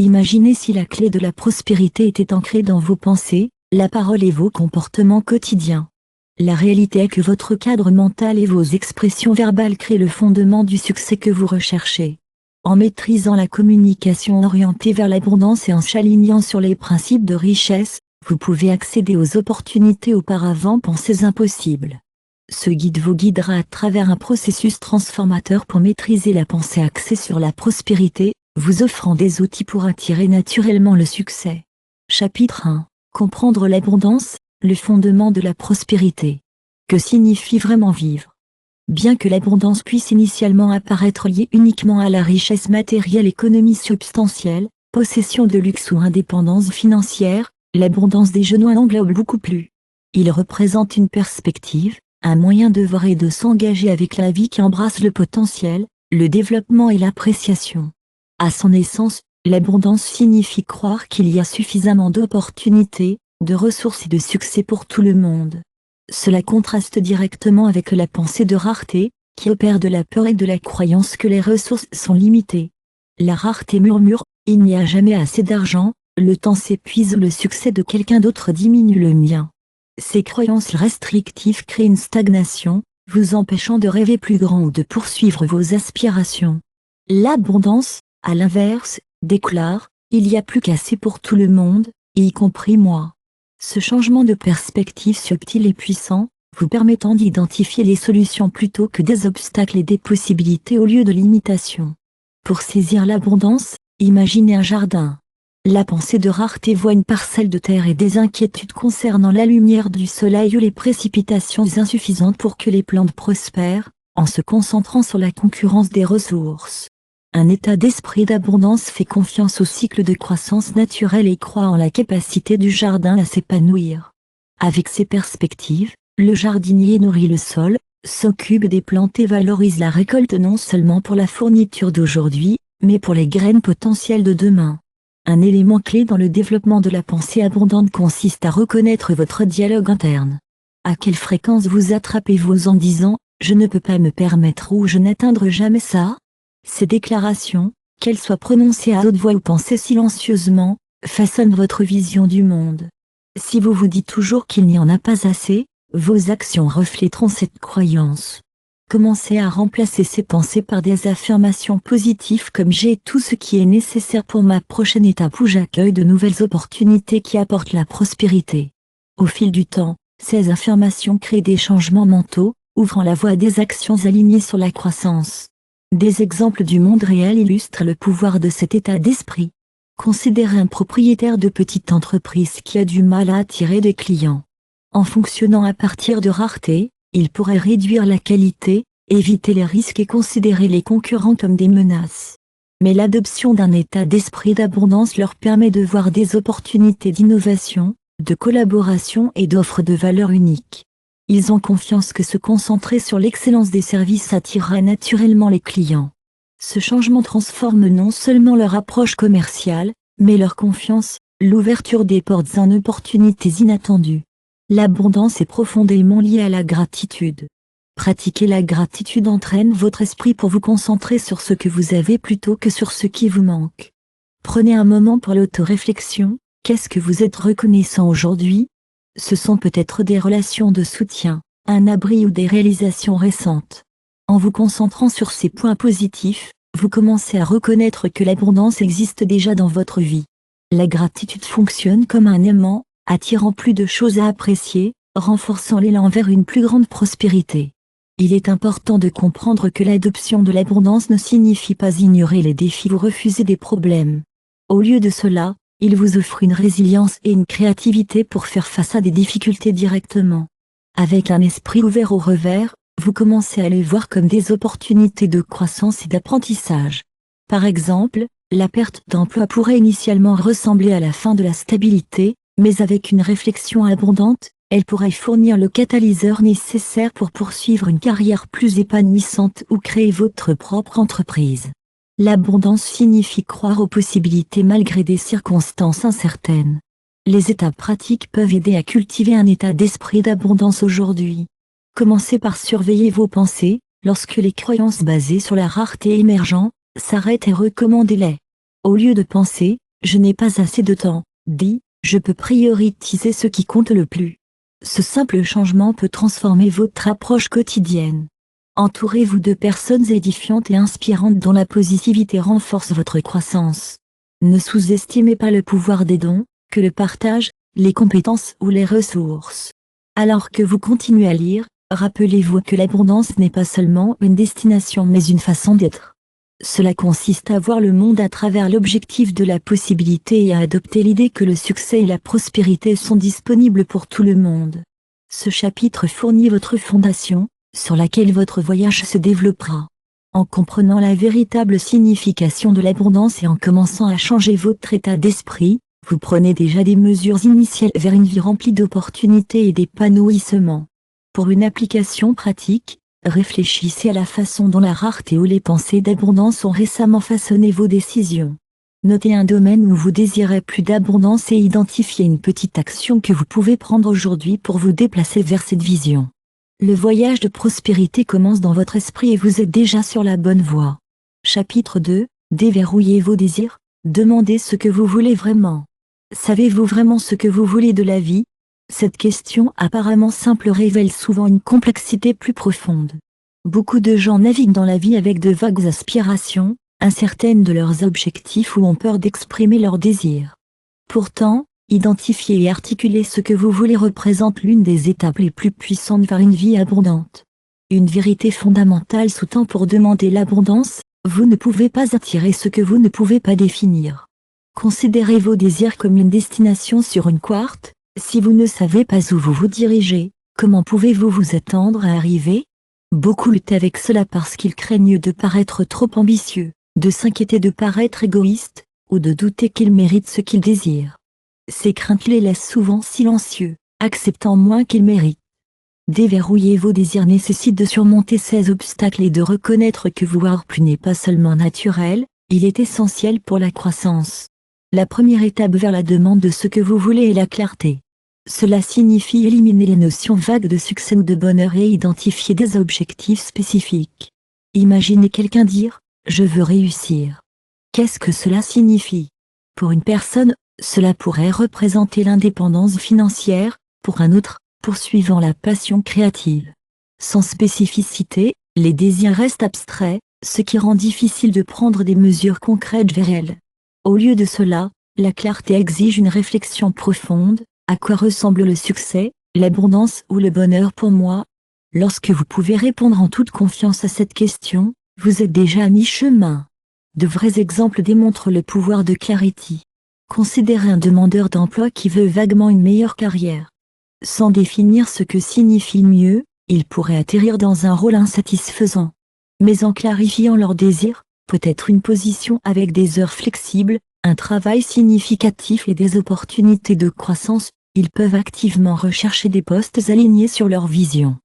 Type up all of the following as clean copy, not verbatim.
Imaginez si la clé de la prospérité était ancrée dans vos pensées, la parole et vos comportements quotidiens. La réalité est que votre cadre mental et vos expressions verbales créent le fondement du succès que vous recherchez. En maîtrisant la communication orientée vers l'abondance et en s'alignant sur les principes de richesse, vous pouvez accéder aux opportunités auparavant pensées impossibles. Ce guide vous guidera à travers un processus transformateur pour maîtriser la pensée axée sur la prospérité, vous offrant des outils pour attirer naturellement le succès. Chapitre 1. Comprendre l'abondance, le fondement de la prospérité. Que signifie vraiment vivre? Bien que l'abondance puisse initialement apparaître liée uniquement à la richesse matérielle, économie substantielle, possession de luxe ou indépendance financière, l'abondance des genoux englobe beaucoup plus. Il représente une perspective, un moyen de voir et de s'engager avec la vie qui embrasse le potentiel, le développement et l'appréciation. À son essence, l'abondance signifie croire qu'il y a suffisamment d'opportunités, de ressources et de succès pour tout le monde. Cela contraste directement avec la pensée de rareté, qui opère de la peur et de la croyance que les ressources sont limitées. La rareté murmure, il n'y a jamais assez d'argent, le temps s'épuise ou le succès de quelqu'un d'autre diminue le mien. Ces croyances restrictives créent une stagnation, vous empêchant de rêver plus grand ou de poursuivre vos aspirations. L'abondance, à l'inverse, déclare, il y a plus qu'assez pour tout le monde, y compris moi. Ce changement de perspective subtil et puissant, vous permettant d'identifier les solutions plutôt que des obstacles et des possibilités au lieu de limitations. Pour saisir l'abondance, imaginez un jardin. La pensée de rareté voit une parcelle de terre et des inquiétudes concernant la lumière du soleil ou les précipitations insuffisantes pour que les plantes prospèrent, en se concentrant sur la concurrence des ressources. Un état d'esprit d'abondance fait confiance au cycle de croissance naturelle et croit en la capacité du jardin à s'épanouir. Avec ces perspectives, le jardinier nourrit le sol, s'occupe des plantes et valorise la récolte non seulement pour la fourniture d'aujourd'hui, mais pour les graines potentielles de demain. Un élément clé dans le développement de la pensée abondante consiste à reconnaître votre dialogue interne. À quelle fréquence vous attrapez-vous en disant « je ne peux pas me permettre » ou « je n'atteindrai jamais ça ». Ces déclarations, qu'elles soient prononcées à haute voix ou pensées silencieusement, façonnent votre vision du monde. Si vous vous dites toujours qu'il n'y en a pas assez, vos actions reflèteront cette croyance. Commencez à remplacer ces pensées par des affirmations positives comme « j'ai tout ce qui est nécessaire pour ma prochaine étape » ou « j'accueille de nouvelles opportunités qui apportent la prospérité ». Au fil du temps, ces affirmations créent des changements mentaux, ouvrant la voie à des actions alignées sur la croissance. Des exemples du monde réel illustrent le pouvoir de cet état d'esprit. Considérez un propriétaire de petite entreprise qui a du mal à attirer des clients. En fonctionnant à partir de rareté, il pourrait réduire la qualité, éviter les risques et considérer les concurrents comme des menaces. Mais l'adoption d'un état d'esprit d'abondance leur permet de voir des opportunités d'innovation, de collaboration et d'offres de valeur unique. Ils ont confiance que se concentrer sur l'excellence des services attirera naturellement les clients. Ce changement transforme non seulement leur approche commerciale, mais leur confiance, l'ouverture des portes en opportunités inattendues. L'abondance est profondément liée à la gratitude. Pratiquer la gratitude entraîne votre esprit pour vous concentrer sur ce que vous avez plutôt que sur ce qui vous manque. Prenez un moment pour l'autoréflexion, qu'est-ce que vous êtes reconnaissant aujourd'hui? Ce sont peut-être des relations de soutien, un abri ou des réalisations récentes. En vous concentrant sur ces points positifs, vous commencez à reconnaître que l'abondance existe déjà dans votre vie. La gratitude fonctionne comme un aimant, attirant plus de choses à apprécier, renforçant l'élan vers une plus grande prospérité. Il est important de comprendre que l'adoption de l'abondance ne signifie pas ignorer les défis ou refuser des problèmes. Au lieu de cela, il vous offre une résilience et une créativité pour faire face à des difficultés directement. Avec un esprit ouvert au revers, vous commencez à les voir comme des opportunités de croissance et d'apprentissage. Par exemple, la perte d'emploi pourrait initialement ressembler à la fin de la stabilité, mais avec une réflexion abondante, elle pourrait fournir le catalyseur nécessaire pour poursuivre une carrière plus épanouissante ou créer votre propre entreprise. L'abondance signifie croire aux possibilités malgré des circonstances incertaines. Les étapes pratiques peuvent aider à cultiver un état d'esprit d'abondance aujourd'hui. Commencez par surveiller vos pensées, lorsque les croyances basées sur la rareté émergent, s'arrêtent et recommandez-les. Au lieu de penser Je n'ai pas assez de temps, dit, je peux prioriser ce qui compte le plus. Ce simple changement peut transformer votre approche quotidienne. Entourez-vous de personnes édifiantes et inspirantes dont la positivité renforce votre croissance. Ne sous-estimez pas le pouvoir des dons, que le partage, les compétences ou les ressources. Alors que vous continuez à lire, rappelez-vous que l'abondance n'est pas seulement une destination mais une façon d'être. Cela consiste à voir le monde à travers l'objectif de la possibilité et à adopter l'idée que le succès et la prospérité sont disponibles pour tout le monde. Ce chapitre fournit votre fondation, sur laquelle votre voyage se développera. En comprenant la véritable signification de l'abondance et en commençant à changer votre état d'esprit, vous prenez déjà des mesures initiales vers une vie remplie d'opportunités et d'épanouissement. Pour une application pratique, réfléchissez à la façon dont la rareté ou les pensées d'abondance ont récemment façonné vos décisions. Notez un domaine où vous désirez plus d'abondance et identifiez une petite action que vous pouvez prendre aujourd'hui pour vous déplacer vers cette vision. Le voyage de prospérité commence dans votre esprit et vous êtes déjà sur la bonne voie. Chapitre 2, déverrouillez vos désirs, demandez ce que vous voulez vraiment. Savez-vous vraiment ce que vous voulez de la vie? Cette question apparemment simple révèle souvent une complexité plus profonde. Beaucoup de gens naviguent dans la vie avec de vagues aspirations, incertaines de leurs objectifs ou ont peur d'exprimer leurs désirs. Pourtant, identifier et articuler ce que vous voulez représente l'une des étapes les plus puissantes vers une vie abondante. Une vérité fondamentale sous-tend pour demander l'abondance, vous ne pouvez pas attirer ce que vous ne pouvez pas définir. Considérez vos désirs comme une destination sur une carte. Si vous ne savez pas où vous vous dirigez, comment pouvez-vous vous attendre à arriver? Beaucoup luttent avec cela parce qu'ils craignent de paraître trop ambitieux, de s'inquiéter de paraître égoïste, ou de douter qu'ils méritent ce qu'ils désirent. Ces craintes les laissent souvent silencieux, acceptant moins qu'ils méritent. Déverrouiller vos désirs nécessite de surmonter ces obstacles et de reconnaître que vouloir plus n'est pas seulement naturel, il est essentiel pour la croissance. La première étape vers la demande de ce que vous voulez est la clarté. Cela signifie éliminer les notions vagues de succès ou de bonheur et identifier des objectifs spécifiques. Imaginez quelqu'un dire « Je veux réussir ». Qu'est-ce que cela signifie? Pour une personne, cela pourrait représenter l'indépendance financière, pour un autre, poursuivant la passion créative. Sans spécificité, les désirs restent abstraits, ce qui rend difficile de prendre des mesures concrètes vers elles. Au lieu de cela, la clarté exige une réflexion profonde. À quoi ressemble le succès, l'abondance ou le bonheur pour moi? Lorsque vous pouvez répondre en toute confiance à cette question, vous êtes déjà à mi-chemin. De vrais exemples démontrent le pouvoir de Clarity. Considérez un demandeur d'emploi qui veut vaguement une meilleure carrière. Sans définir ce que signifie mieux, il pourrait atterrir dans un rôle insatisfaisant. Mais en clarifiant leurs désirs, peut-être une position avec des heures flexibles, un travail significatif et des opportunités de croissance, ils peuvent activement rechercher des postes alignés sur leur vision.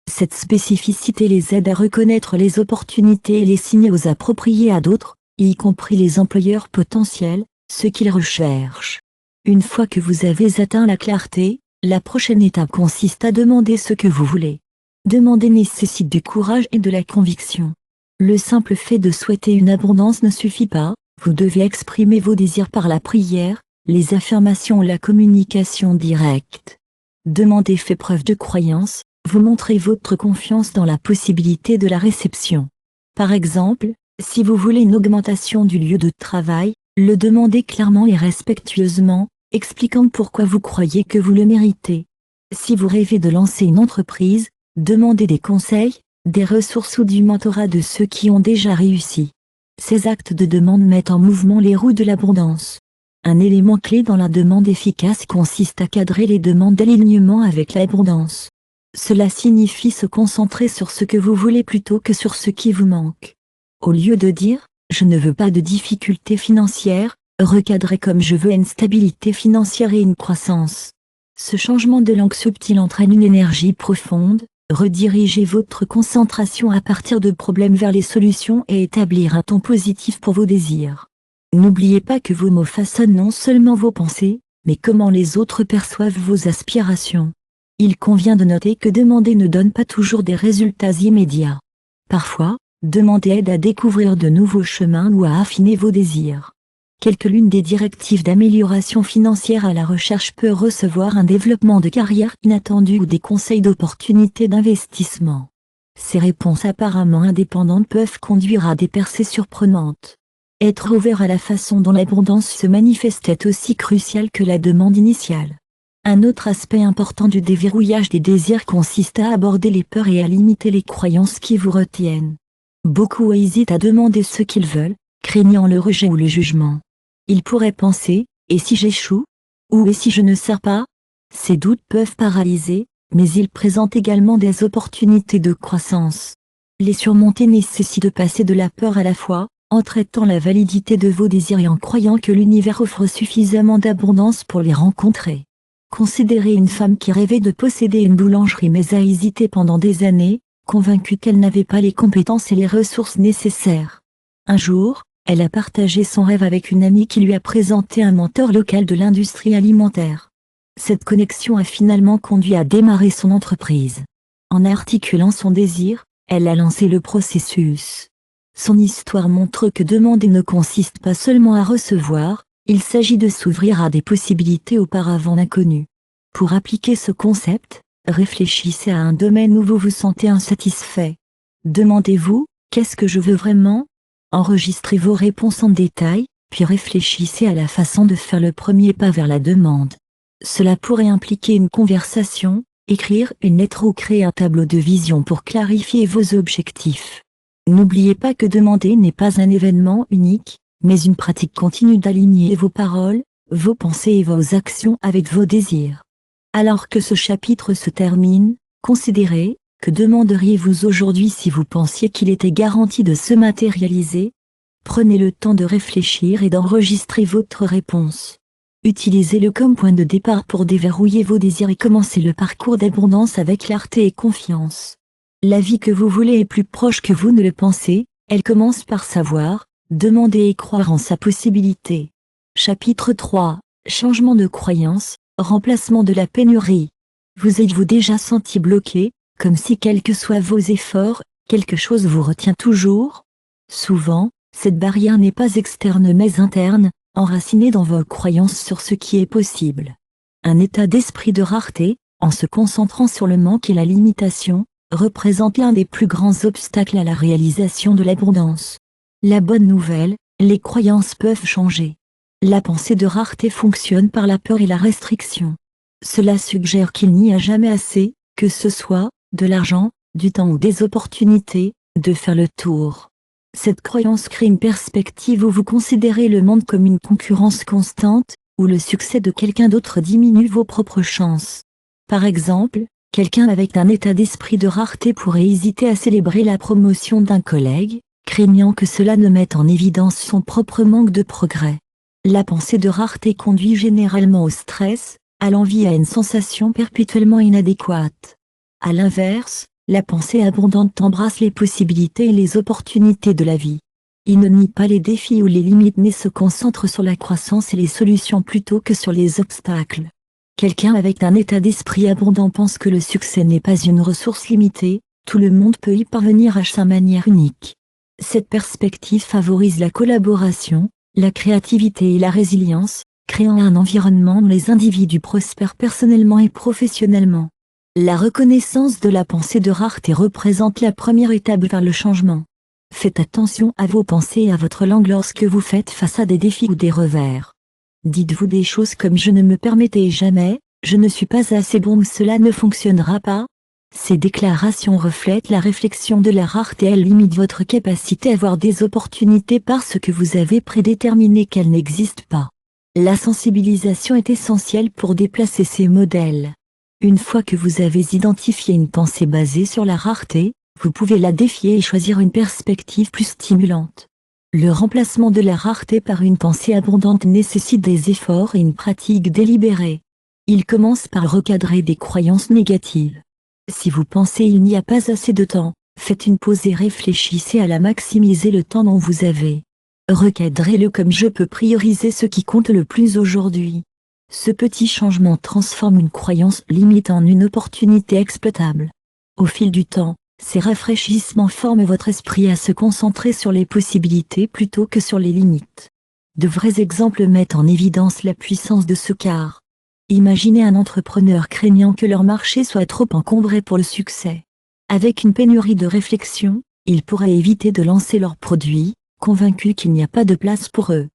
Cette spécificité les aide à reconnaître les opportunités et les signer aux appropriés à d'autres, y compris les employeurs potentiels, ce qu'ils recherchent. Une fois que vous avez atteint la clarté, la prochaine étape consiste à demander ce que vous voulez. Demander nécessite du courage et de la conviction. Le simple fait de souhaiter une abondance ne suffit pas, vous devez exprimer vos désirs par la prière, les affirmations ou la communication directe. Demander fait preuve de croyance, vous montrez votre confiance dans la possibilité de la réception. Par exemple, si vous voulez une augmentation du lieu de travail, le demandez clairement et respectueusement, expliquant pourquoi vous croyez que vous le méritez. Si vous rêvez de lancer une entreprise, demandez des conseils, des ressources ou du mentorat de ceux qui ont déjà réussi. Ces actes de demande mettent en mouvement les roues de l'abondance. Un élément clé dans la demande efficace consiste à cadrer les demandes d'alignement avec l'abondance. Cela signifie se concentrer sur ce que vous voulez plutôt que sur ce qui vous manque. Au lieu de dire « je ne veux pas de difficultés financières », recadrez comme « je veux une stabilité financière et une croissance ». Ce changement de langue subtil entraîne une énergie profonde. Redirigez votre concentration à partir de problèmes vers les solutions et établir un ton positif pour vos désirs. N'oubliez pas que vos mots façonnent non seulement vos pensées, mais comment les autres perçoivent vos aspirations. Il convient de noter que demander ne donne pas toujours des résultats immédiats. Parfois, demander aide à découvrir de nouveaux chemins ou à affiner vos désirs. L'une des directives d'amélioration financière à la recherche peut recevoir un développement de carrière inattendu ou des conseils d'opportunités d'investissement. Ces réponses apparemment indépendantes peuvent conduire à des percées surprenantes. Être ouvert à la façon dont l'abondance se manifeste est aussi crucial que la demande initiale. Un autre aspect important du déverrouillage des désirs consiste à aborder les peurs et à limiter les croyances qui vous retiennent. Beaucoup hésitent à demander ce qu'ils veulent, craignant le rejet ou le jugement. Ils pourraient penser, et si j'échoue? Ou et si je ne sers pas? Ces doutes peuvent paralyser, mais ils présentent également des opportunités de croissance. Les surmonter nécessite de passer de la peur à la foi, en traitant la validité de vos désirs et en croyant que l'univers offre suffisamment d'abondance pour les rencontrer. Considérez une femme qui rêvait de posséder une boulangerie mais a hésité pendant des années, convaincue qu'elle n'avait pas les compétences et les ressources nécessaires. Un jour, elle a partagé son rêve avec une amie qui lui a présenté un mentor local de l'industrie alimentaire. Cette connexion a finalement conduit à démarrer son entreprise. En articulant son désir, elle a lancé le processus. Son histoire montre que demander ne consiste pas seulement à recevoir, il s'agit de s'ouvrir à des possibilités auparavant inconnues. Pour appliquer ce concept, réfléchissez à un domaine où vous vous sentez insatisfait. Demandez-vous, qu'est-ce que je veux vraiment? Enregistrez vos réponses en détail, puis réfléchissez à la façon de faire le premier pas vers la demande. Cela pourrait impliquer une conversation, écrire une lettre ou créer un tableau de vision pour clarifier vos objectifs. N'oubliez pas que demander n'est pas un événement unique, mais une pratique continue d'aligner vos paroles, vos pensées et vos actions avec vos désirs. Alors que ce chapitre se termine, considérez, que demanderiez-vous aujourd'hui si vous pensiez qu'il était garanti de se matérialiser? Prenez le temps de réfléchir et d'enregistrer votre réponse. Utilisez-le comme point de départ pour déverrouiller vos désirs et commencer le parcours d'abondance avec clarté et confiance. La vie que vous voulez est plus proche que vous ne le pensez, elle commence par savoir, demander et croire en sa possibilité. Chapitre 3, Changement de croyance, remplacement de la pénurie. Vous êtes-vous déjà senti bloqué, comme si quels que soient vos efforts, quelque chose vous retient toujours? Souvent, cette barrière n'est pas externe mais interne, enracinée dans vos croyances sur ce qui est possible. Un état d'esprit de rareté, en se concentrant sur le manque et la limitation, représente l'un des plus grands obstacles à la réalisation de l'abondance. La bonne nouvelle, les croyances peuvent changer. La pensée de rareté fonctionne par la peur et la restriction. Cela suggère qu'il n'y a jamais assez, que ce soit, de l'argent, du temps ou des opportunités, de faire le tour. Cette croyance crée une perspective où vous considérez le monde comme une concurrence constante, où le succès de quelqu'un d'autre diminue vos propres chances. Par exemple, quelqu'un avec un état d'esprit de rareté pourrait hésiter à célébrer la promotion d'un collègue, craignant que cela ne mette en évidence son propre manque de progrès. La pensée de rareté conduit généralement au stress, à l'envie et à une sensation perpétuellement inadéquate. À l'inverse, la pensée abondante embrasse les possibilités et les opportunités de la vie. Il ne nie pas les défis ou les limites mais se concentre sur la croissance et les solutions plutôt que sur les obstacles. Quelqu'un avec un état d'esprit abondant pense que le succès n'est pas une ressource limitée, tout le monde peut y parvenir à sa manière unique. Cette perspective favorise la collaboration, la créativité et la résilience, créant un environnement où les individus prospèrent personnellement et professionnellement. La reconnaissance de la pensée de rareté représente la première étape vers le changement. Faites attention à vos pensées et à votre langue lorsque vous faites face à des défis ou des revers. Dites-vous des choses comme je ne me permettais jamais, je ne suis pas assez bon ou cela ne fonctionnera pas. Ces déclarations reflètent la réflexion de la rareté, elles limitent votre capacité à voir des opportunités parce que vous avez prédéterminé qu'elles n'existent pas. La sensibilisation est essentielle pour déplacer ces modèles. Une fois que vous avez identifié une pensée basée sur la rareté, vous pouvez la défier et choisir une perspective plus stimulante. Le remplacement de la rareté par une pensée abondante nécessite des efforts et une pratique délibérée. Il commence par recadrer des croyances négatives. Si vous pensez il n'y a pas assez de temps, faites une pause et réfléchissez à la maximiser le temps dont vous avez. Recadrez-le comme je peux prioriser ce qui compte le plus aujourd'hui. Ce petit changement transforme une croyance limite en une opportunité exploitable. Au fil du temps, ces rafraîchissements forment votre esprit à se concentrer sur les possibilités plutôt que sur les limites. De vrais exemples mettent en évidence la puissance de ce quart. Imaginez un entrepreneur craignant que leur marché soit trop encombré pour le succès. Avec une pénurie de réflexion, ils pourraient éviter de lancer leurs produits, convaincus qu'il n'y a pas de place pour eux.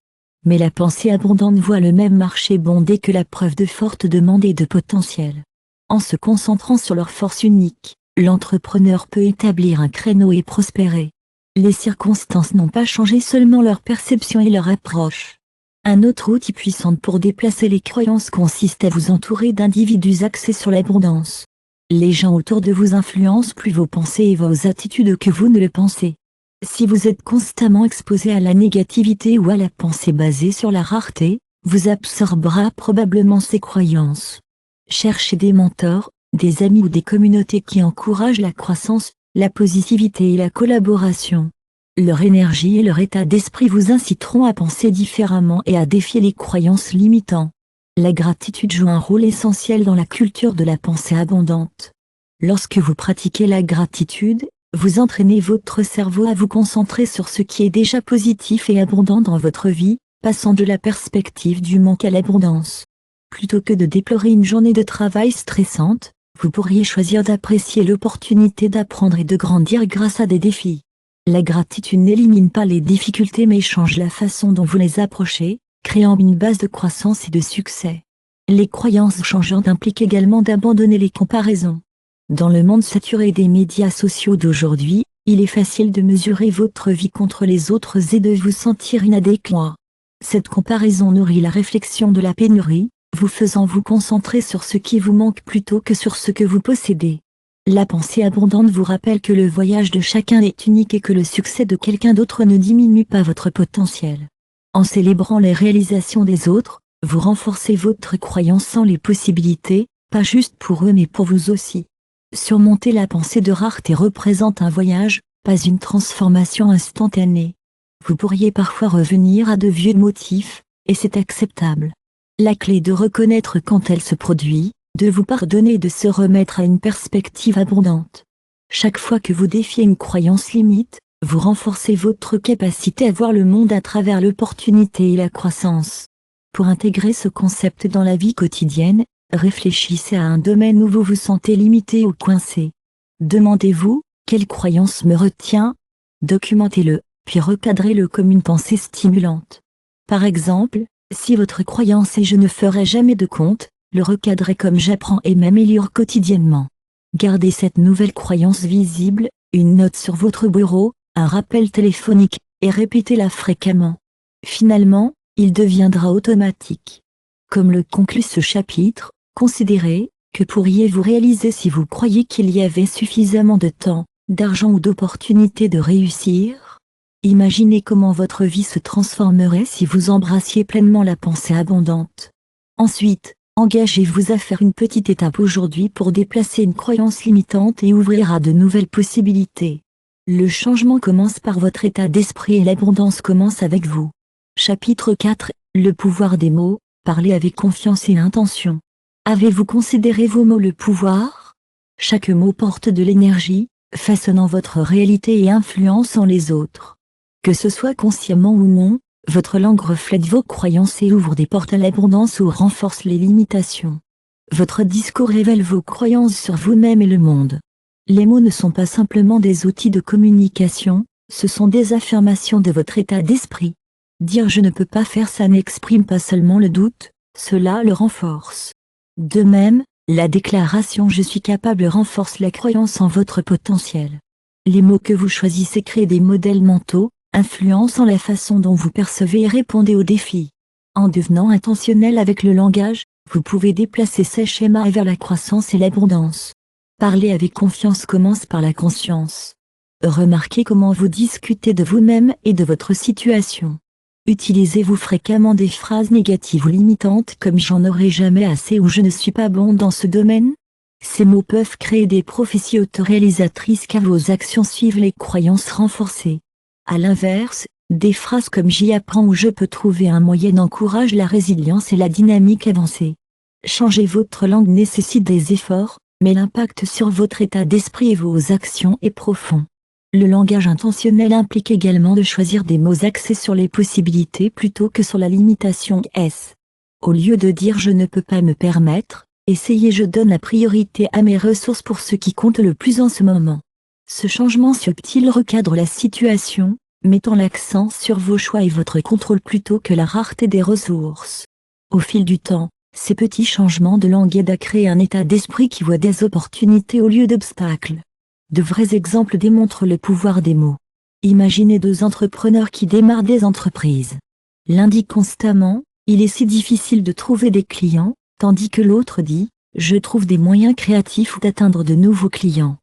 Mais la pensée abondante voit le même marché bondé que la preuve de forte demande et de potentiel. En se concentrant sur leur force unique, l'entrepreneur peut établir un créneau et prospérer. Les circonstances n'ont pas changé, seulement leur perception et leur approche. Un autre outil puissant pour déplacer les croyances consiste à vous entourer d'individus axés sur l'abondance. Les gens autour de vous influencent plus vos pensées et vos attitudes que vous ne le pensez. Si vous êtes constamment exposé à la négativité ou à la pensée basée sur la rareté, vous absorberez probablement ces croyances. Cherchez des mentors, des amis ou des communautés qui encouragent la croissance, la positivité et la collaboration. Leur énergie et leur état d'esprit vous inciteront à penser différemment et à défier les croyances limitantes. La gratitude joue un rôle essentiel dans la culture de la pensée abondante. Lorsque vous pratiquez la gratitude, vous entraînez votre cerveau à vous concentrer sur ce qui est déjà positif et abondant dans votre vie, passant de la perspective du manque à l'abondance. Plutôt que de déplorer une journée de travail stressante, vous pourriez choisir d'apprécier l'opportunité d'apprendre et de grandir grâce à des défis. La gratitude n'élimine pas les difficultés mais change la façon dont vous les approchez, créant une base de croissance et de succès. Les croyances changeantes impliquent également d'abandonner les comparaisons. Dans le monde saturé des médias sociaux d'aujourd'hui, il est facile de mesurer votre vie contre les autres et de vous sentir inadéquat. Cette comparaison nourrit la réflexion de la pénurie, vous faisant vous concentrer sur ce qui vous manque plutôt que sur ce que vous possédez. La pensée abondante vous rappelle que le voyage de chacun est unique et que le succès de quelqu'un d'autre ne diminue pas votre potentiel. En célébrant les réalisations des autres, vous renforcez votre croyance en les possibilités, pas juste pour eux mais pour vous aussi. Surmonter la pensée de rareté représente un voyage, pas une transformation instantanée. Vous pourriez parfois revenir à de vieux motifs, et c'est acceptable. La clé est de reconnaître quand elle se produit, de vous pardonner et de se remettre à une perspective abondante. Chaque fois que vous défiez une croyance limite, vous renforcez votre capacité à voir le monde à travers l'opportunité et la croissance. Pour intégrer ce concept dans la vie quotidienne, réfléchissez à un domaine où vous vous sentez limité ou coincé. Demandez-vous, quelle croyance me retient? Documentez-le, puis recadrez-le comme une pensée stimulante. Par exemple, si votre croyance est « je ne ferai jamais de compte », le recadrez comme « j'apprends et m'améliore quotidiennement ». Gardez cette nouvelle croyance visible, une note sur votre bureau, un rappel téléphonique, et répétez-la fréquemment. Finalement, il deviendra automatique. Comme le conclut ce chapitre, considérez, que pourriez-vous réaliser si vous croyiez qu'il y avait suffisamment de temps, d'argent ou d'opportunités de réussir? Imaginez comment votre vie se transformerait si vous embrassiez pleinement la pensée abondante. Ensuite, engagez-vous à faire une petite étape aujourd'hui pour déplacer une croyance limitante et ouvrir à de nouvelles possibilités. Le changement commence par votre état d'esprit et l'abondance commence avec vous. Chapitre 4, le pouvoir des mots, parlez avec confiance et intention. Avez-vous considéré vos mots le pouvoir? Chaque mot porte de l'énergie, façonnant votre réalité et influençant les autres. Que ce soit consciemment ou non, votre langue reflète vos croyances et ouvre des portes à l'abondance ou renforce les limitations. Votre discours révèle vos croyances sur vous-même et le monde. Les mots ne sont pas simplement des outils de communication, ce sont des affirmations de votre état d'esprit. Dire « je ne peux pas faire ça » n'exprime pas seulement le doute, cela le renforce. De même, la déclaration « je suis capable » renforce la croyance en votre potentiel. Les mots que vous choisissez créent des modèles mentaux, influençant la façon dont vous percevez et répondez aux défis. En devenant intentionnel avec le langage, vous pouvez déplacer ces schémas vers la croissance et l'abondance. Parler avec confiance commence par la conscience. Remarquez comment vous discutez de vous-même et de votre situation. Utilisez-vous fréquemment des phrases négatives ou limitantes comme « j'en aurai jamais assez » ou « je ne suis pas bon dans ce domaine ». Ces mots peuvent créer des prophéties autoréalisatrices car vos actions suivent les croyances renforcées. À l'inverse, des phrases comme « j'y apprends » ou « je peux trouver un moyen » encouragent la résilience et la dynamique avancée. Changer votre langue nécessite des efforts, mais l'impact sur votre état d'esprit et vos actions est profond. Le langage intentionnel implique également de choisir des mots axés sur les possibilités plutôt que sur la limitation. Au lieu de dire je ne peux pas me permettre, essayez je donne la priorité à mes ressources pour ce qui compte le plus en ce moment. Ce changement subtil recadre la situation, mettant l'accent sur vos choix et votre contrôle plutôt que la rareté des ressources. Au fil du temps, ces petits changements de langue aident à créer un état d'esprit qui voit des opportunités au lieu d'obstacles. De vrais exemples démontrent le pouvoir des mots. Imaginez deux entrepreneurs qui démarrent des entreprises. L'un dit constamment « Il est si difficile de trouver des clients », tandis que l'autre dit « Je trouve des moyens créatifs d'atteindre de nouveaux clients ».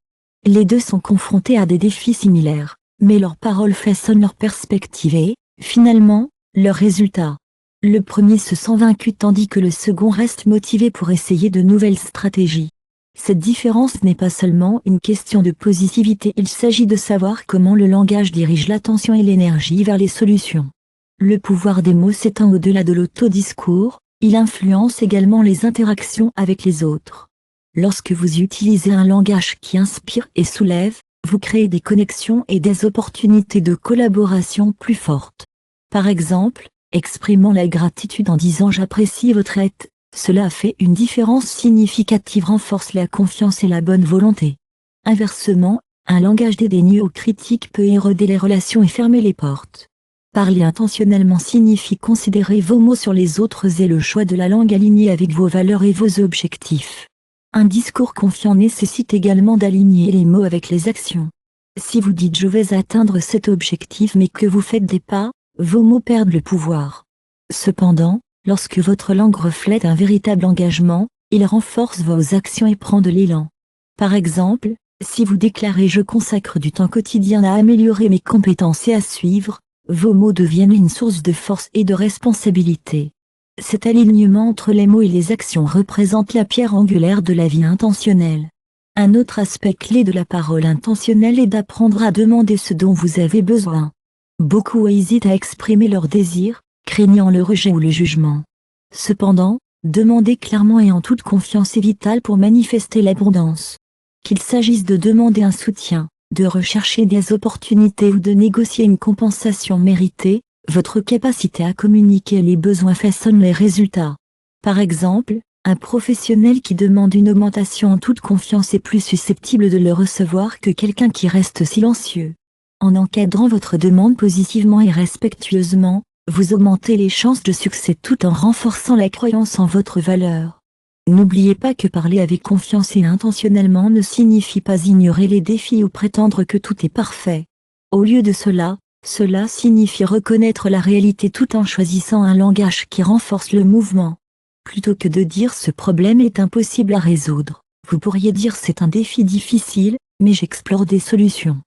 Les deux sont confrontés à des défis similaires, mais leurs paroles façonnent leur perspective et, finalement, leurs résultats. Le premier se sent vaincu tandis que le second reste motivé pour essayer de nouvelles stratégies. Cette différence n'est pas seulement une question de positivité, il s'agit de savoir comment le langage dirige l'attention et l'énergie vers les solutions. Le pouvoir des mots s'étend au-delà de l'autodiscours, il influence également les interactions avec les autres. Lorsque vous utilisez un langage qui inspire et soulève, vous créez des connexions et des opportunités de collaboration plus fortes. Par exemple, exprimant la gratitude en disant « J'apprécie votre aide », cela fait une différence significative, renforce la confiance et la bonne volonté. Inversement, un langage dédaigneux ou critique peut éroder les relations et fermer les portes. Parler intentionnellement signifie considérer vos mots sur les autres et le choix de la langue alignée avec vos valeurs et vos objectifs. Un discours confiant nécessite également d'aligner les mots avec les actions. Si vous dites « Je vais atteindre cet objectif » mais que vous faites des pas, vos mots perdent le pouvoir. Cependant, lorsque votre langue reflète un véritable engagement, il renforce vos actions et prend de l'élan. Par exemple, si vous déclarez « Je consacre du temps quotidien à améliorer mes compétences et à suivre », vos mots deviennent une source de force et de responsabilité. Cet alignement entre les mots et les actions représente la pierre angulaire de la vie intentionnelle. Un autre aspect clé de la parole intentionnelle est d'apprendre à demander ce dont vous avez besoin. Beaucoup hésitent à exprimer leurs désirs, craignant le rejet ou le jugement. Cependant, demander clairement et en toute confiance est vital pour manifester l'abondance. Qu'il s'agisse de demander un soutien, de rechercher des opportunités ou de négocier une compensation méritée, votre capacité à communiquer les besoins façonne les résultats. Par exemple, un professionnel qui demande une augmentation en toute confiance est plus susceptible de le recevoir que quelqu'un qui reste silencieux. En encadrant votre demande positivement et respectueusement, vous augmentez les chances de succès tout en renforçant la croyance en votre valeur. N'oubliez pas que parler avec confiance et intentionnellement ne signifie pas ignorer les défis ou prétendre que tout est parfait. Au lieu de cela signifie reconnaître la réalité tout en choisissant un langage qui renforce le mouvement. Plutôt que de dire ce problème est impossible à résoudre, vous pourriez dire c'est un défi difficile, mais j'explore des solutions.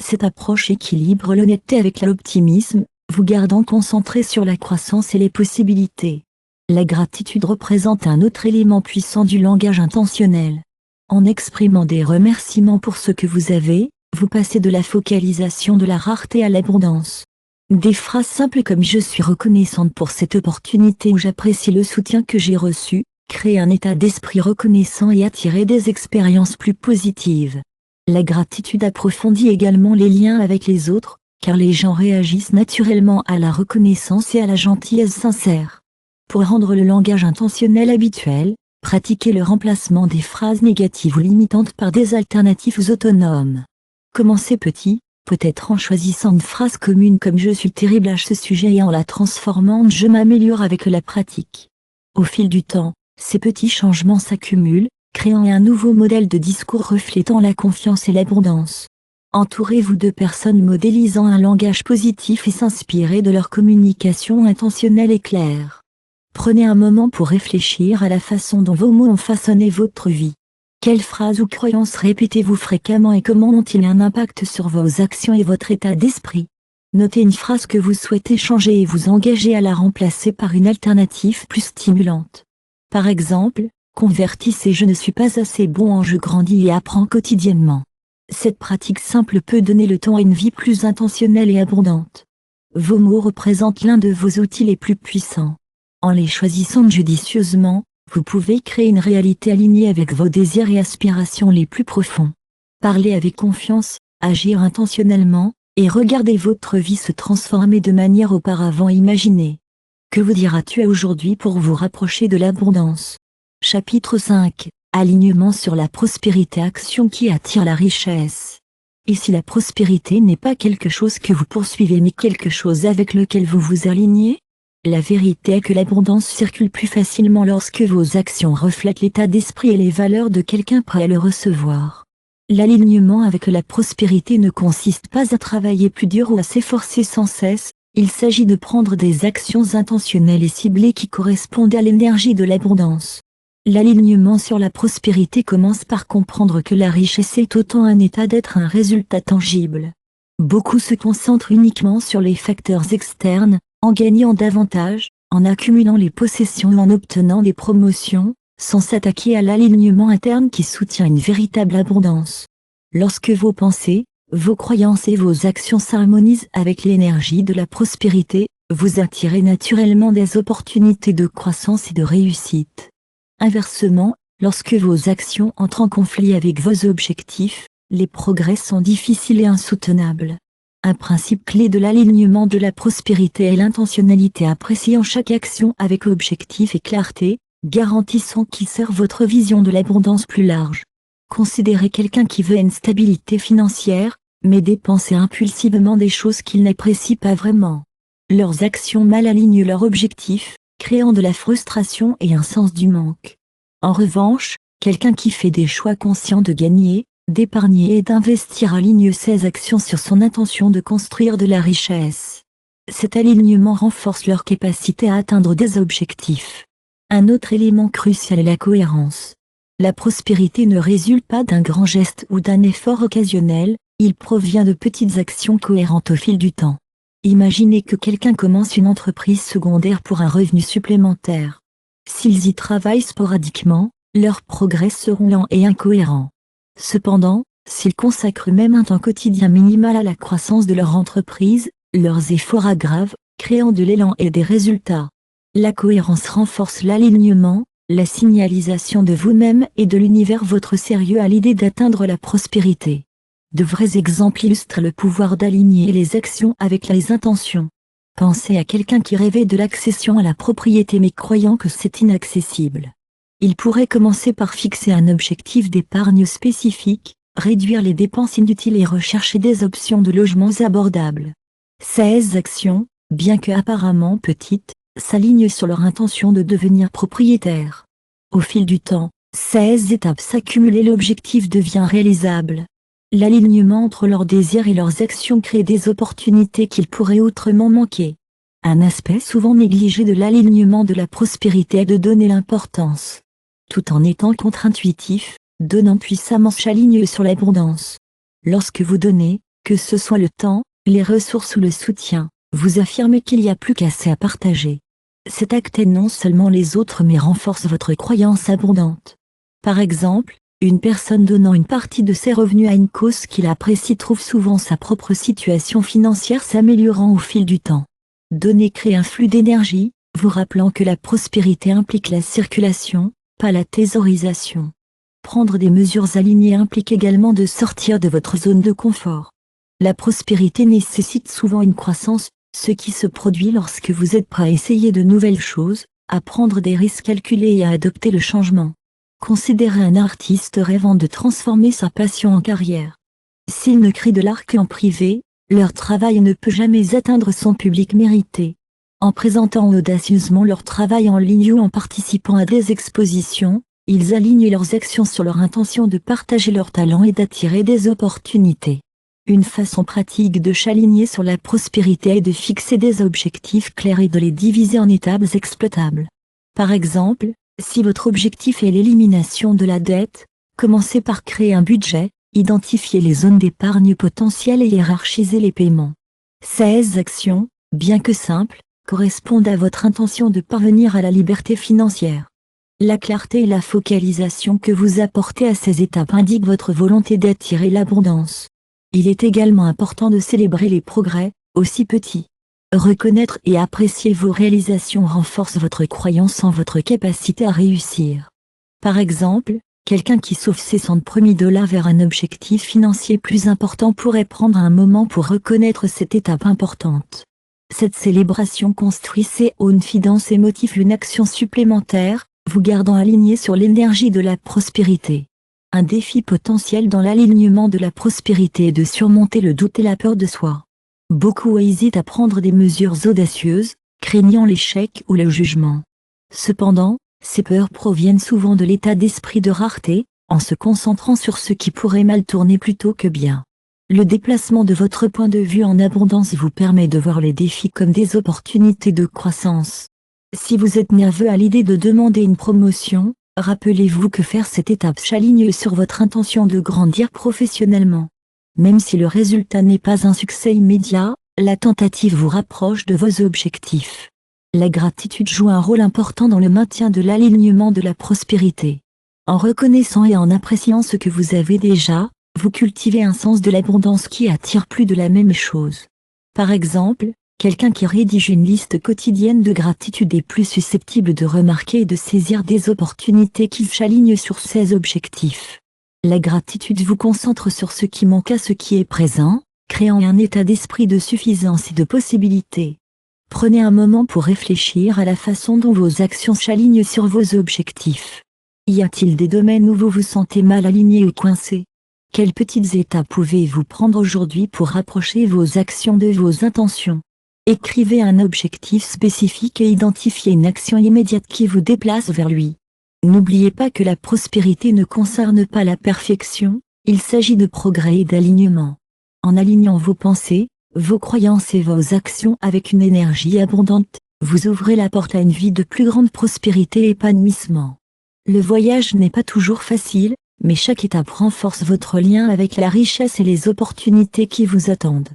Cette approche équilibre l'honnêteté avec l'optimisme, vous gardant concentré sur la croissance et les possibilités. La gratitude représente un autre élément puissant du langage intentionnel. En exprimant des remerciements pour ce que vous avez, vous passez de la focalisation de la rareté à l'abondance. Des phrases simples comme « Je suis reconnaissante pour cette opportunité » ou « J'apprécie le soutien que j'ai reçu » créent un état d'esprit reconnaissant et attirent des expériences plus positives. La gratitude approfondit également les liens avec les autres, car les gens réagissent naturellement à la reconnaissance et à la gentillesse sincère. Pour rendre le langage intentionnel habituel, pratiquez le remplacement des phrases négatives ou limitantes par des alternatives autonomes. Commencez petit, peut-être en choisissant une phrase commune comme « Je suis terrible à ce sujet » et en la transformant en « Je m'améliore avec la pratique ». Au fil du temps, ces petits changements s'accumulent, créant un nouveau modèle de discours reflétant la confiance et l'abondance. Entourez-vous de personnes modélisant un langage positif et s'inspirez de leur communication intentionnelle et claire. Prenez un moment pour réfléchir à la façon dont vos mots ont façonné votre vie. Quelles phrases ou croyances répétez-vous fréquemment et comment ont-ils un impact sur vos actions et votre état d'esprit? Notez une phrase que vous souhaitez changer et vous engagez à la remplacer par une alternative plus stimulante. Par exemple, convertissez « Je ne suis pas assez bon en je grandis et apprends quotidiennement ». Cette pratique simple peut donner le ton à une vie plus intentionnelle et abondante. Vos mots représentent l'un de vos outils les plus puissants. En les choisissant judicieusement, vous pouvez créer une réalité alignée avec vos désirs et aspirations les plus profonds. Parlez avec confiance, agir intentionnellement, et regardez votre vie se transformer de manière auparavant imaginée. Que vous diras-tu aujourd'hui pour vous rapprocher de l'abondance? Chapitre 5. Alignement sur la prospérité, action qui attire la richesse. Et si la prospérité n'est pas quelque chose que vous poursuivez mais quelque chose avec lequel vous vous alignez? La vérité est que l'abondance circule plus facilement lorsque vos actions reflètent l'état d'esprit et les valeurs de quelqu'un prêt à le recevoir. L'alignement avec la prospérité ne consiste pas à travailler plus dur ou à s'efforcer sans cesse, il s'agit de prendre des actions intentionnelles et ciblées qui correspondent à l'énergie de l'abondance. L'alignement sur la prospérité commence par comprendre que la richesse est autant un état d'être un résultat tangible. Beaucoup se concentrent uniquement sur les facteurs externes, en gagnant davantage, en accumulant les possessions, en obtenant des promotions, sans s'attaquer à l'alignement interne qui soutient une véritable abondance. Lorsque vos pensées, vos croyances et vos actions s'harmonisent avec l'énergie de la prospérité, vous attirez naturellement des opportunités de croissance et de réussite. Inversement, lorsque vos actions entrent en conflit avec vos objectifs, les progrès sont difficiles et insoutenables. Un principe clé de l'alignement de la prospérité est l'intentionnalité, appréciant chaque action avec objectif et clarté, garantissant qu'il sert votre vision de l'abondance plus large. Considérez quelqu'un qui veut une stabilité financière, mais dépenser impulsivement des choses qu'il n'apprécie pas vraiment. Leurs actions mal alignent leur objectif, créant de la frustration et un sens du manque. En revanche, quelqu'un qui fait des choix conscients de gagner, d'épargner et d'investir aligne ses actions sur son intention de construire de la richesse. Cet alignement renforce leur capacité à atteindre des objectifs. Un autre élément crucial est la cohérence. La prospérité ne résulte pas d'un grand geste ou d'un effort occasionnel, il provient de petites actions cohérentes au fil du temps. Imaginez que quelqu'un commence une entreprise secondaire pour un revenu supplémentaire. S'ils y travaillent sporadiquement, leurs progrès seront lents et incohérents. Cependant, s'ils consacrent même un temps quotidien minimal à la croissance de leur entreprise, leurs efforts aggravent, créant de l'élan et des résultats. La cohérence renforce l'alignement, la signalisation de vous-même et de l'univers, votre sérieux à l'idée d'atteindre la prospérité. De vrais exemples illustrent le pouvoir d'aligner les actions avec les intentions. Pensez à quelqu'un qui rêvait de l'accession à la propriété mais croyant que c'est inaccessible. Il pourrait commencer par fixer un objectif d'épargne spécifique, réduire les dépenses inutiles et rechercher des options de logements abordables. Ces actions, bien que apparemment petites, s'alignent sur leur intention de devenir propriétaire. Au fil du temps, ces étapes s'accumulent et l'objectif devient réalisable. L'alignement entre leurs désirs et leurs actions crée des opportunités qu'ils pourraient autrement manquer. Un aspect souvent négligé de l'alignement de la prospérité est de donner l'importance. Tout en étant contre-intuitif, donnant puissamment s'aligne sur l'abondance. Lorsque vous donnez, que ce soit le temps, les ressources ou le soutien, vous affirmez qu'il y a plus qu'assez à partager. Cet acte aide non seulement les autres mais renforce votre croyance abondante. Par exemple, une personne donnant une partie de ses revenus à une cause qu'il apprécie trouve souvent sa propre situation financière s'améliorant au fil du temps. Donner crée un flux d'énergie, vous rappelant que la prospérité implique la circulation, pas la thésaurisation. Prendre des mesures alignées implique également de sortir de votre zone de confort. La prospérité nécessite souvent une croissance, ce qui se produit lorsque vous êtes prêt à essayer de nouvelles choses, à prendre des risques calculés et à adopter le changement. Considérez un artiste rêvant de transformer sa passion en carrière. S'ils ne créent de l'art qu'en privé, leur travail ne peut jamais atteindre son public mérité. En présentant audacieusement leur travail en ligne ou en participant à des expositions, ils alignent leurs actions sur leur intention de partager leurs talents et d'attirer des opportunités. Une façon pratique de s'aligner sur la prospérité est de fixer des objectifs clairs et de les diviser en étapes exploitables. Par exemple, si votre objectif est l'élimination de la dette, commencez par créer un budget, identifier les zones d'épargne potentielles et hiérarchiser les paiements. Ces actions, bien que simples, correspondent à votre intention de parvenir à la liberté financière. La clarté et la focalisation que vous apportez à ces étapes indiquent votre volonté d'attirer l'abondance. Il est également important de célébrer les progrès, aussi petits. Reconnaître et apprécier vos réalisations renforce votre croyance en votre capacité à réussir. Par exemple, Quelqu'un qui sauve ses 100 premiers dollars vers un objectif financier plus important pourrait prendre un moment pour reconnaître cette étape importante. Cette célébration construit ses confidences et motive une action supplémentaire, vous gardant aligné sur l'énergie de la prospérité. Un défi potentiel dans l'alignement de la prospérité est de surmonter le doute et la peur de soi. Beaucoup hésitent à prendre des mesures audacieuses, craignant l'échec ou le jugement. Cependant, ces peurs proviennent souvent de l'état d'esprit de rareté, en se concentrant sur ce qui pourrait mal tourner plutôt que bien. Le déplacement de votre point de vue en abondance vous permet de voir les défis comme des opportunités de croissance. Si vous êtes nerveux à l'idée de demander une promotion, rappelez-vous que faire cette étape s'aligne sur votre intention de grandir professionnellement. Même si le résultat n'est pas un succès immédiat, la tentative vous rapproche de vos objectifs. La gratitude joue un rôle important dans le maintien de l'alignement de la prospérité. En reconnaissant et en appréciant ce que vous avez déjà, vous cultivez un sens de l'abondance qui attire plus de la même chose. Par exemple, quelqu'un qui rédige une liste quotidienne de gratitude est plus susceptible de remarquer et de saisir des opportunités qui s'alignent sur ses objectifs. La gratitude vous concentre sur ce qui manque à ce qui est présent, créant un état d'esprit de suffisance et de possibilité. Prenez un moment pour réfléchir à la façon dont vos actions s'alignent sur vos objectifs. Y a-t-il des domaines où vous vous sentez mal aligné ou coincé? Quelles petites étapes pouvez-vous prendre aujourd'hui pour rapprocher vos actions de vos intentions? Écrivez un objectif spécifique et identifiez une action immédiate qui vous déplace vers lui. N'oubliez pas que la prospérité ne concerne pas la perfection, il s'agit de progrès et d'alignement. En alignant vos pensées, vos croyances et vos actions avec une énergie abondante, vous ouvrez la porte à une vie de plus grande prospérité et épanouissement. Le voyage n'est pas toujours facile, mais chaque étape renforce votre lien avec la richesse et les opportunités qui vous attendent.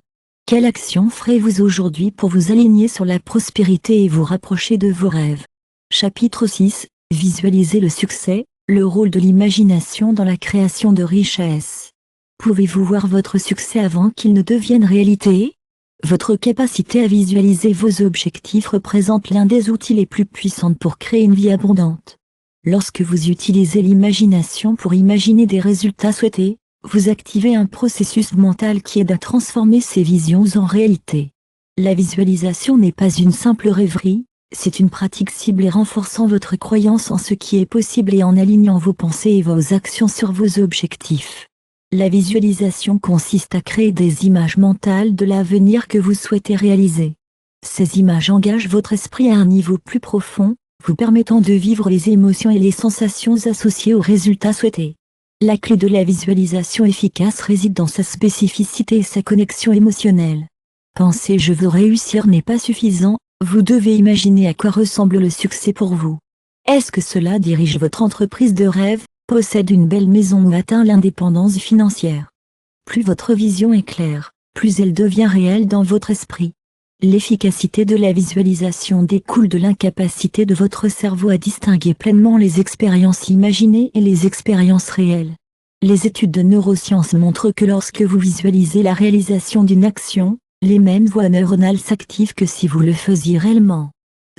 Quelle action ferez-vous aujourd'hui pour vous aligner sur la prospérité et vous rapprocher de vos rêves? Chapitre 6. Visualisez le succès, le rôle de l'imagination dans la création de richesses. Pouvez-vous voir votre succès avant qu'il ne devienne réalité? Votre capacité à visualiser vos objectifs représente l'un des outils les plus puissants pour créer une vie abondante. Lorsque vous utilisez l'imagination pour imaginer des résultats souhaités, vous activez un processus mental qui aide à transformer ces visions en réalité. La visualisation n'est pas une simple rêverie, c'est une pratique ciblée renforçant votre croyance en ce qui est possible et en alignant vos pensées et vos actions sur vos objectifs. La visualisation consiste à créer des images mentales de l'avenir que vous souhaitez réaliser. Ces images engagent votre esprit à un niveau plus profond, vous permettant de vivre les émotions et les sensations associées aux résultats souhaités. La clé de la visualisation efficace réside dans sa spécificité et sa connexion émotionnelle. Penser « je veux réussir » n'est pas suffisant, vous devez imaginer à quoi ressemble le succès pour vous. Est-ce que cela dirige votre entreprise de rêve, possède une belle maison ou atteint l'indépendance financière? Plus votre vision est claire, plus elle devient réelle dans votre esprit. L'efficacité de la visualisation découle de l'incapacité de votre cerveau à distinguer pleinement les expériences imaginées et les expériences réelles. Les études de neurosciences montrent que lorsque vous visualisez la réalisation d'une action, les mêmes voies neuronales s'activent que si vous le faisiez réellement.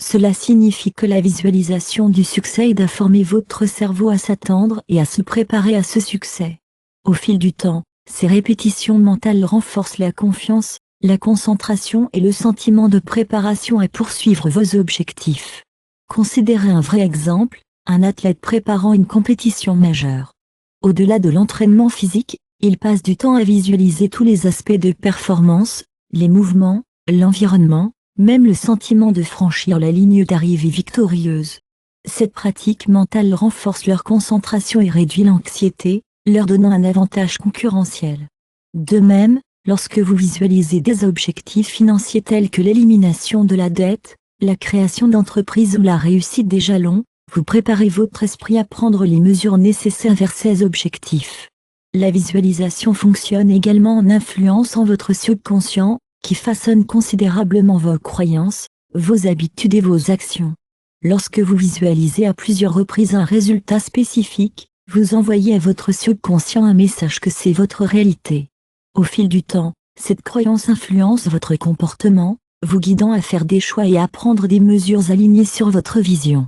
Cela signifie que la visualisation du succès aide à former votre cerveau à s'attendre et à se préparer à ce succès. Au fil du temps, ces répétitions mentales renforcent la confiance, la concentration et le sentiment de préparation à poursuivre vos objectifs. Considérez un vrai exemple, un athlète préparant une compétition majeure. Au-delà de l'entraînement physique, il passe du temps à visualiser tous les aspects de performance, les mouvements, l'environnement, même le sentiment de franchir la ligne d'arrivée victorieuse. Cette pratique mentale renforce leur concentration et réduit l'anxiété, leur donnant un avantage concurrentiel. De même, lorsque vous visualisez des objectifs financiers tels que l'élimination de la dette, la création d'entreprises ou la réussite des jalons, vous préparez votre esprit à prendre les mesures nécessaires vers ces objectifs. La visualisation fonctionne également en influençant votre subconscient, qui façonne considérablement vos croyances, vos habitudes et vos actions. Lorsque vous visualisez à plusieurs reprises un résultat spécifique, vous envoyez à votre subconscient un message que c'est votre réalité. Au fil du temps, cette croyance influence votre comportement, vous guidant à faire des choix et à prendre des mesures alignées sur votre vision.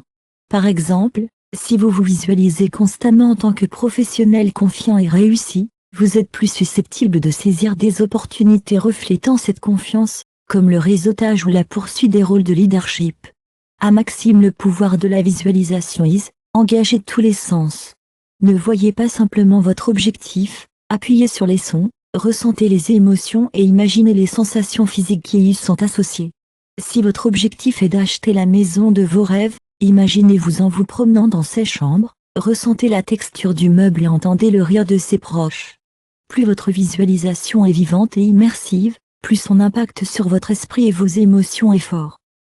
Par exemple, Si vous vous visualisez constamment en tant que professionnel confiant et réussi, vous êtes plus susceptible de saisir des opportunités reflétant cette confiance, comme le réseautage ou la poursuite des rôles de leadership. À Maxime, le pouvoir de la visualisation is, engagez tous les sens. Ne voyez pas simplement votre objectif, appuyez sur les sons, ressentez les émotions et imaginez les sensations physiques qui y sont associées. Si votre objectif est d'acheter la maison de vos rêves, imaginez-vous en vous promenant dans ses chambres, ressentez la texture du meuble et entendez le rire de ses proches. Plus votre visualisation est vivante et immersive, plus son impact sur votre esprit et vos émotions est fort.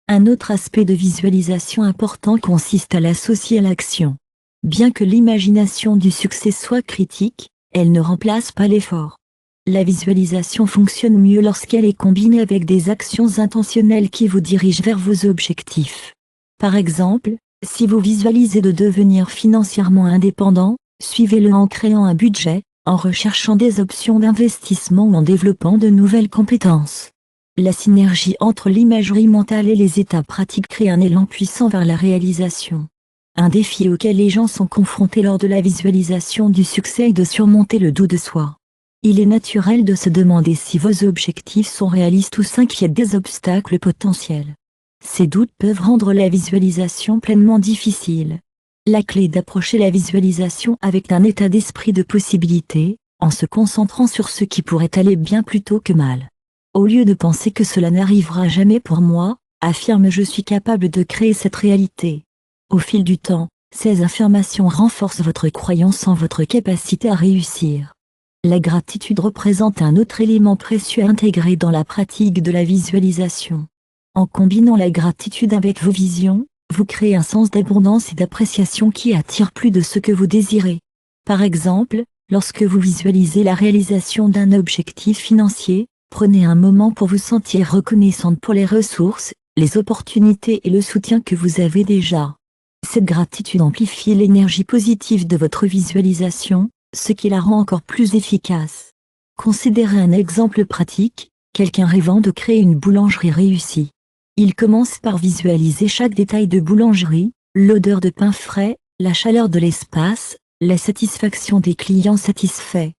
Un autre aspect de visualisation important consiste à l'associer à l'action. Bien que l'imagination du succès soit critique, elle ne remplace pas l'effort. La visualisation fonctionne mieux lorsqu'elle est combinée avec des actions intentionnelles qui vous dirigent vers vos objectifs. Par exemple, si vous visualisez de devenir financièrement indépendant, suivez-le en créant un budget, en recherchant des options d'investissement ou en développant de nouvelles compétences. La synergie entre l'imagerie mentale et les états pratiques crée un élan puissant vers la réalisation. Un défi auquel les gens sont confrontés lors de la visualisation du succès est de surmonter le doute de soi. Il est naturel de se demander si vos objectifs sont réalistes ou s'inquiètent des obstacles potentiels. Ces doutes peuvent rendre la visualisation pleinement difficile. La clé est d'approcher la visualisation avec un état d'esprit de possibilité, en se concentrant sur ce qui pourrait aller bien plutôt que mal. Au lieu de penser que cela n'arrivera jamais pour moi, affirme je suis capable de créer cette réalité. Au fil du temps, ces affirmations renforcent votre croyance en votre capacité à réussir. La gratitude représente un autre élément précieux à intégrer dans la pratique de la visualisation. En combinant la gratitude avec vos visions, vous créez un sens d'abondance et d'appréciation qui attire plus de ce que vous désirez. Par exemple, lorsque vous visualisez la réalisation d'un objectif financier, prenez un moment pour vous sentir reconnaissante pour les ressources, les opportunités et le soutien que vous avez déjà. Cette gratitude amplifie l'énergie positive de votre visualisation, ce qui la rend encore plus efficace. Considérez un exemple pratique, quelqu'un rêvant de créer une boulangerie réussie. Il commence par visualiser chaque détail de boulangerie, l'odeur de pain frais, la chaleur de l'espace, la satisfaction des clients satisfaits.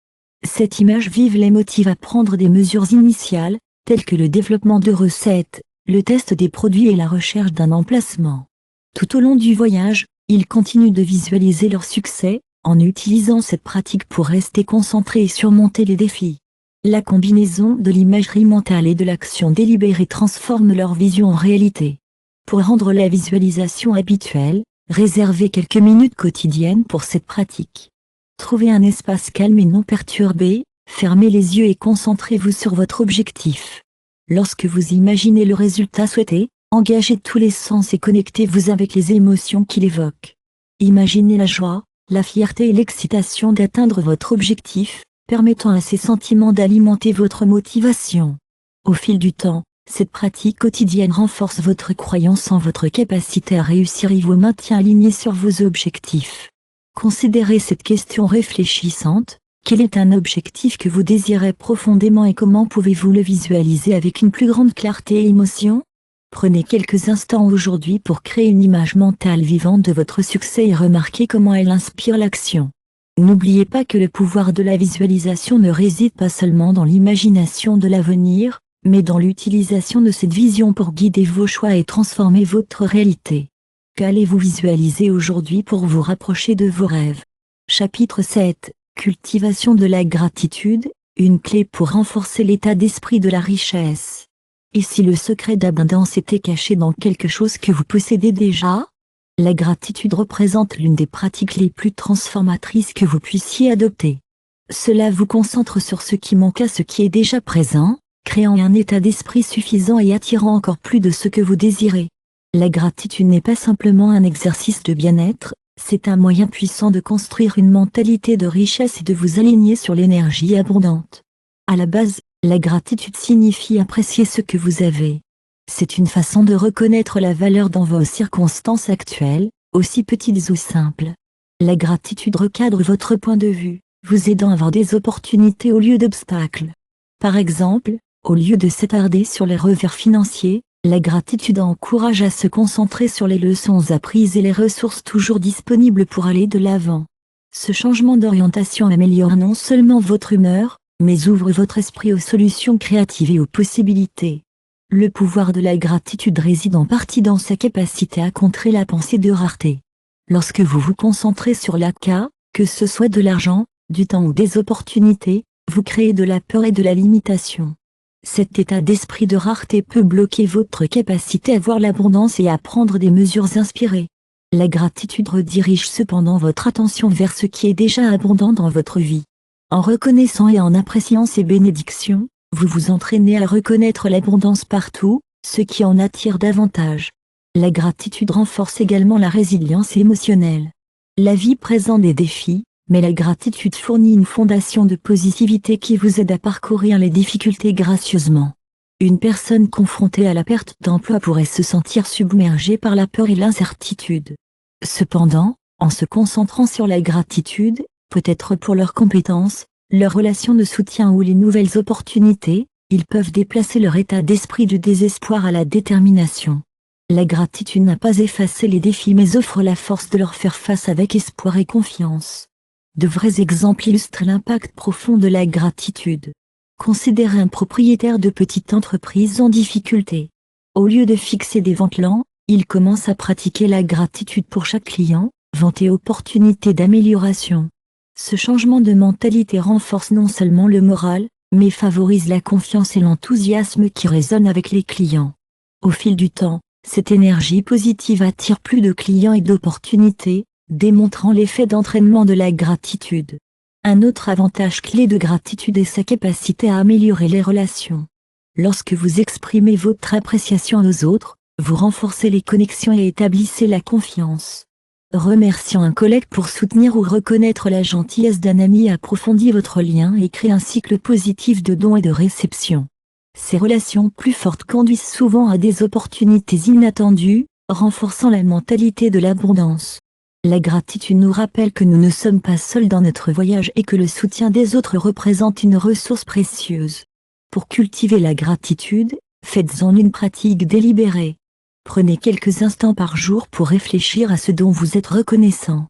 Cette image vive les motive à prendre des mesures initiales, telles que le développement de recettes, le test des produits et la recherche d'un emplacement. Tout au long du voyage, ils continuent de visualiser leur succès, en utilisant cette pratique pour rester concentrés et surmonter les défis. La combinaison de l'imagerie mentale et de l'action délibérée transforme leur vision en réalité. Pour rendre la visualisation habituelle, réservez quelques minutes quotidiennes pour cette pratique. Trouvez un espace calme et non perturbé, fermez les yeux et concentrez-vous sur votre objectif. Lorsque vous imaginez le résultat souhaité, engagez tous les sens et connectez-vous avec les émotions qu'il évoque. Imaginez la joie, la fierté et l'excitation d'atteindre votre objectif, permettant à ces sentiments d'alimenter votre motivation. Au fil du temps, cette pratique quotidienne renforce votre croyance en votre capacité à réussir et vous maintient aligné sur vos objectifs. Considérez cette question réfléchissante, quel est un objectif que vous désirez profondément et comment pouvez-vous le visualiser avec une plus grande clarté et émotion? Prenez quelques instants aujourd'hui pour créer une image mentale vivante de votre succès et remarquez comment elle inspire l'action. N'oubliez pas que le pouvoir de la visualisation ne réside pas seulement dans l'imagination de l'avenir, mais dans l'utilisation de cette vision pour guider vos choix et transformer votre réalité. Qu'allez-vous visualiser aujourd'hui pour vous rapprocher de vos rêves? Chapitre 7. Cultivation de la gratitude, une clé pour renforcer l'état d'esprit de la richesse. Et si le secret d'abondance était caché dans quelque chose que vous possédez déjà? La gratitude représente l'une des pratiques les plus transformatrices que vous puissiez adopter. Cela vous concentre sur ce qui manque à ce qui est déjà présent, créant un état d'esprit suffisant et attirant encore plus de ce que vous désirez. La gratitude n'est pas simplement un exercice de bien-être, c'est un moyen puissant de construire une mentalité de richesse et de vous aligner sur l'énergie abondante. À la base, la gratitude signifie apprécier ce que vous avez. C'est une façon de reconnaître la valeur dans vos circonstances actuelles, aussi petites ou simples. La gratitude recadre votre point de vue, vous aidant à voir des opportunités au lieu d'obstacles. Par exemple, au lieu de s'attarder sur les revers financiers, La gratitude encourage à se concentrer sur les leçons apprises et les ressources toujours disponibles pour aller de l'avant. Ce changement d'orientation améliore non seulement votre humeur, mais ouvre votre esprit aux solutions créatives et aux possibilités. Le pouvoir de la gratitude réside en partie dans sa capacité à contrer la pensée de rareté. Lorsque vous vous concentrez sur l'acquis, que ce soit de l'argent, du temps ou des opportunités, vous créez de la peur et de la limitation. Cet état d'esprit de rareté peut bloquer votre capacité à voir l'abondance et à prendre des mesures inspirées. La gratitude redirige cependant votre attention vers ce qui est déjà abondant dans votre vie. En reconnaissant et en appréciant ces bénédictions, vous vous entraînez à reconnaître l'abondance partout, ce qui en attire davantage. La gratitude renforce également la résilience émotionnelle. La vie présente des défis, mais la gratitude fournit une fondation de positivité qui vous aide à parcourir les difficultés gracieusement. Une personne confrontée à la perte d'emploi pourrait se sentir submergée par la peur et l'incertitude. Cependant, en se concentrant sur la gratitude, peut-être pour leurs compétences, leurs relations de soutien ou les nouvelles opportunités, ils peuvent déplacer leur état d'esprit du désespoir à la détermination. La gratitude n'a pas effacé les défis mais offre la force de leur faire face avec espoir et confiance. De vrais exemples illustrent l'impact profond de la gratitude. Considérez un propriétaire de petite entreprise en difficulté. Au lieu de fixer des ventes lentes, il commence à pratiquer la gratitude pour chaque client, vente et opportunité d'amélioration. Ce changement de mentalité renforce non seulement le moral, mais favorise la confiance et l'enthousiasme qui résonnent avec les clients. Au fil du temps, cette énergie positive attire plus de clients et d'opportunités, démontrant l'effet d'entraînement de la gratitude. Un autre avantage clé de gratitude est sa capacité à améliorer les relations. Lorsque vous exprimez votre appréciation aux autres, vous renforcez les connexions et établissez la confiance. Remerciant un collègue pour soutenir ou reconnaître la gentillesse d'un ami approfondit votre lien et crée un cycle positif de dons et de réception. Ces relations plus fortes conduisent souvent à des opportunités inattendues, renforçant la mentalité de l'abondance. La gratitude nous rappelle que nous ne sommes pas seuls dans notre voyage et que le soutien des autres représente une ressource précieuse. Pour cultiver la gratitude, faites-en une pratique délibérée. Prenez quelques instants par jour pour réfléchir à ce dont vous êtes reconnaissant.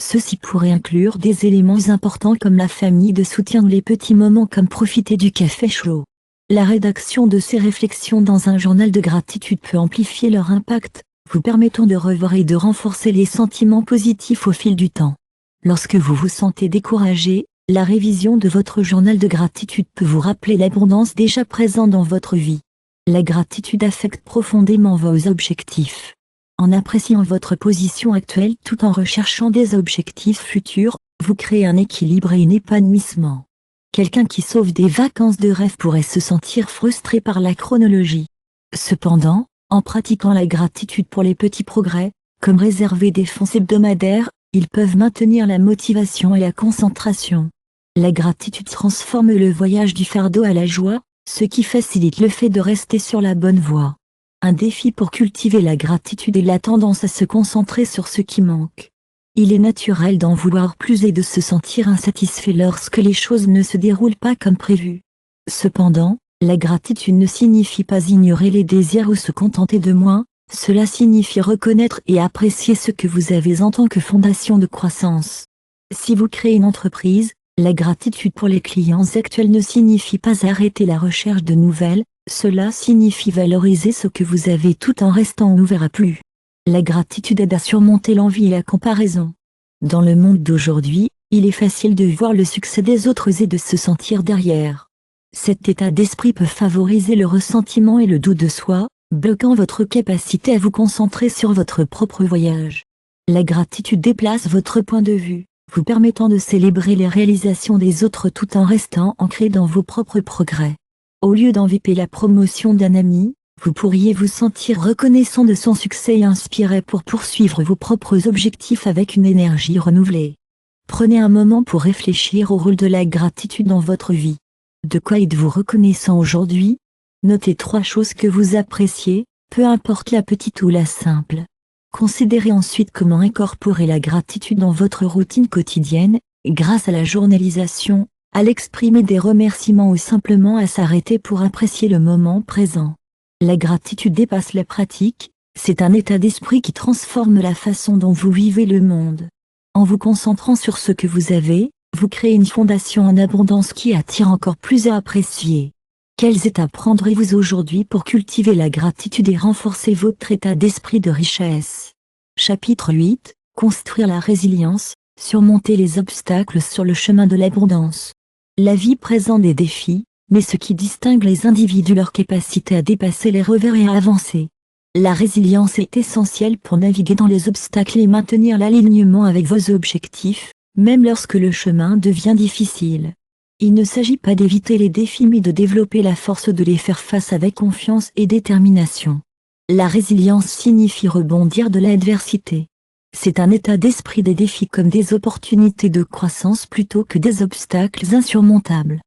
Ceci pourrait inclure des éléments importants comme la famille de soutien ou les petits moments comme profiter du café chaud. La rédaction de ces réflexions dans un journal de gratitude peut amplifier leur impact, vous permettant de revoir et de renforcer les sentiments positifs au fil du temps. Lorsque vous vous sentez découragé, la révision de votre journal de gratitude peut vous rappeler l'abondance déjà présente dans votre vie. La gratitude affecte profondément vos objectifs. En appréciant votre position actuelle tout en recherchant des objectifs futurs, vous créez un équilibre et un épanouissement. Quelqu'un qui sauve des vacances de rêve pourrait se sentir frustré par la chronologie. Cependant, en pratiquant la gratitude pour les petits progrès, comme réserver des fonds hebdomadaires, ils peuvent maintenir la motivation et la concentration. La gratitude transforme le voyage du fardeau à la joie, ce qui facilite le fait de rester sur la bonne voie. Un défi pour cultiver la gratitude est la tendance à se concentrer sur ce qui manque. Il est naturel d'en vouloir plus et de se sentir insatisfait lorsque les choses ne se déroulent pas comme prévu. Cependant, la gratitude ne signifie pas ignorer les désirs ou se contenter de moins, cela signifie reconnaître et apprécier ce que vous avez en tant que fondation de croissance. Si vous créez une entreprise, la gratitude pour les clients actuels ne signifie pas arrêter la recherche de nouvelles, cela signifie valoriser ce que vous avez tout en restant ouvert à plus. La gratitude aide à surmonter l'envie et la comparaison. Dans le monde d'aujourd'hui, il est facile de voir le succès des autres et de se sentir derrière. Cet état d'esprit peut favoriser le ressentiment et le doute de soi, bloquant votre capacité à vous concentrer sur votre propre voyage. La gratitude déplace votre point de vue, vous permettant de célébrer les réalisations des autres tout en restant ancré dans vos propres progrès. Au lieu d'envier la promotion d'un ami, vous pourriez vous sentir reconnaissant de son succès et inspiré pour poursuivre vos propres objectifs avec une énergie renouvelée. Prenez un moment pour réfléchir au rôle de la gratitude dans votre vie. De quoi êtes-vous reconnaissant aujourd'hui? Notez 3 choses que vous appréciez, peu importe la petite ou la simple. Considérez ensuite comment incorporer la gratitude dans votre routine quotidienne, grâce à la journalisation, à l'exprimer des remerciements ou simplement à s'arrêter pour apprécier le moment présent. La gratitude dépasse la pratique, c'est un état d'esprit qui transforme la façon dont vous vivez le monde. En vous concentrant sur ce que vous avez, vous créez une fondation en abondance qui attire encore plus à apprécier. Quelles étapes prendrez-vous aujourd'hui pour cultiver la gratitude et renforcer votre état d'esprit de richesse? Chapitre 8, Construire la résilience, surmonter les obstacles sur le chemin de l'abondance. La vie présente des défis, mais ce qui distingue les individus leur capacité à dépasser les revers et à avancer. La résilience est essentielle pour naviguer dans les obstacles et maintenir l'alignement avec vos objectifs, même lorsque le chemin devient difficile. Il ne s'agit pas d'éviter les défis mais de développer la force de les faire face avec confiance et détermination. La résilience signifie rebondir de l'adversité. C'est un état d'esprit des défis comme des opportunités de croissance plutôt que des obstacles insurmontables.